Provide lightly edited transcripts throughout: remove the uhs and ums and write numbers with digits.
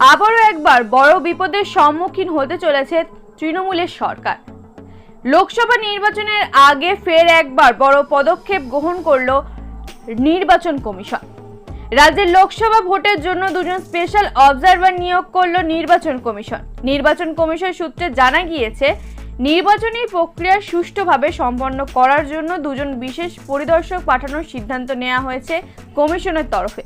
আবারও একবার বড় বিপদের সম্মুখীন হতে চলেছে তৃণমূলের সরকার। লোকসভা নির্বাচনের আগে ফের একবার বড় পদক্ষেপ গ্রহণ করলো নির্বাচন কমিশন। রাজ্যের লোকসভা ভোটের জন্য দুজন স্পেশাল অবজারভার নিয়োগ করলো নির্বাচন কমিশন। নির্বাচন কমিশন সূত্রে জানা গিয়েছে, নির্বাচনী প্রক্রিয়া সুষ্ঠুভাবে সম্পন্ন করার জন্য দুজন বিশেষ পরিদর্শক পাঠানোর সিদ্ধান্ত নেওয়া হয়েছে কমিশনের তরফে।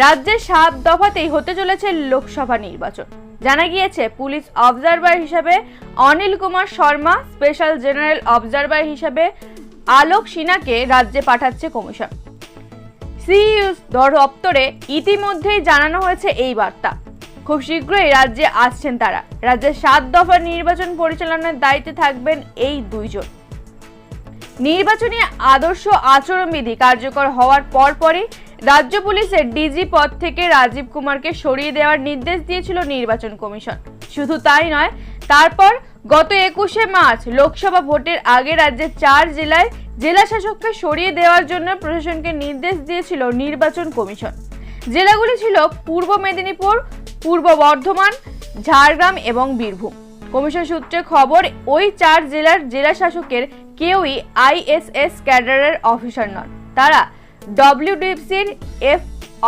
রাজ্যের 7 দফাতেই হতে চলেছে লোকসভা নির্বাচন। জানা গিয়েছে, পুলিশ অবজারভার হিসেবে Anil Kumar Sharma, special general observer হিসেবে আলোক সিনহাকে রাজ্যে পাঠাচ্ছে কমিশন। সিইউ দপ্তরে ইতিমধ্যেই জানানো হয়েছে এই বার্তা। খুব শীঘ্রই রাজ্যে আসছেন তারা। রাজ্যের 7 দফার নির্বাচন পরিচালনার দায়িত্বে থাকবেন এই দুইজন। নির্বাচনী আদর্শ আচরণবিধি কার্যকর হওয়ার পরপরই রাজ্য পুলিশের ডিজি পদ থেকে রাজীব কুমারকে সরিয়ে দেওয়ার নির্দেশ দিয়েছিল নির্বাচন কমিশন। শুধু তাই নয়, তারপর গত 21শে মার্চ লোকসভা ভোটের আগে রাজ্যের 4 জেলায় জেলা শাসককে সরিয়ে দেওয়ার জন্য প্রশাসনকে নির্দেশ দিয়েছিল নির্বাচন কমিশন। জেলাগুলি ছিল পূর্ব মেদিনীপুর, পূর্ব বর্ধমান, ঝাড়গ্রাম এবং বীরভূম। কমিশন সূত্রে খবর, ওই 4 জেলার জেলা শাসকের কেউই আইএসএস ক্যাডারের অফিসার নন, তারা ডব্লিউডিসির এফ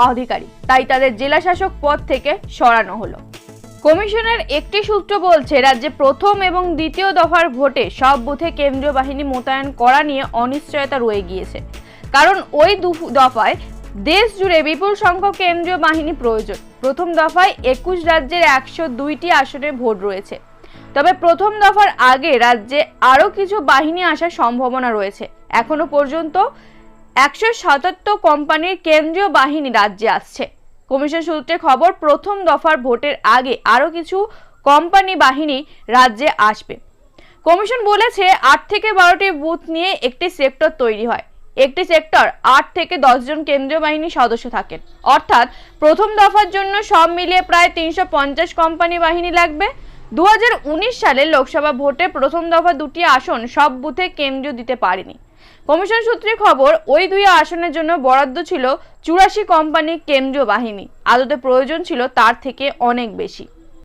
অধিকারী, তাই তাদের জেলা শাসক পদ থেকে সরানো হলো। কমিশনের একটি সূত্র বলছে, রাজ্যে প্রথম এবং দ্বিতীয় দফার ভোটে সব বুথে কেন্দ্রীয় বাহিনী মোতায়েন করা নিয়ে অনিশ্চয়তা রয়ে গিয়েছে, কারণ ওই দফায় দেশ জুড়ে বিপুল সংখ্যক কেন্দ্রীয় বাহিনী প্রয়োজন। প্রথম দফায় 21 রাজ্যের 102টি আসনে ভোট রয়েছে। তবে প্রথম দফার আগে রাজ্যে আরও কিছু বাহিনী আসার সম্ভাবনা রয়েছে। এখনো পর্যন্ত 177 কোম্পানির কেন্দ্রীয় বাহিনী রাজ্যে আসছে। কমিশন সূত্রে খবর, প্রথম দফার ভোটের আগে আরও কিছু কোম্পানি বাহিনী রাজ্যে আসবে। কমিশন বলেছে, 8 থেকে 12টি বুথ নিয়ে একটি সেক্টর তৈরি হয়। একটি সেক্টর 8 থেকে 10 জন কেন্দ্রীয় বাহিনী সদস্য থাকেন। অর্থাৎ প্রথম দফার জন্য সব মিলিয়ে প্রায় 350 কোম্পানি বাহিনী লাগবে। 2019 সালে লোকসভা ভোটে প্রথম দফা 2টি আসন সব বুথে কেন্দ্রীয় দিতে পারেনি। কমিশন সূত্রে খবর, ওই 2 আসনের জন্য বরাদ্দ ছিল 84 কোম্পানি কেন্দ্রীয় বাহিনী। আদতে প্রয়োজন ছিল তার থেকে অনেক বেশি।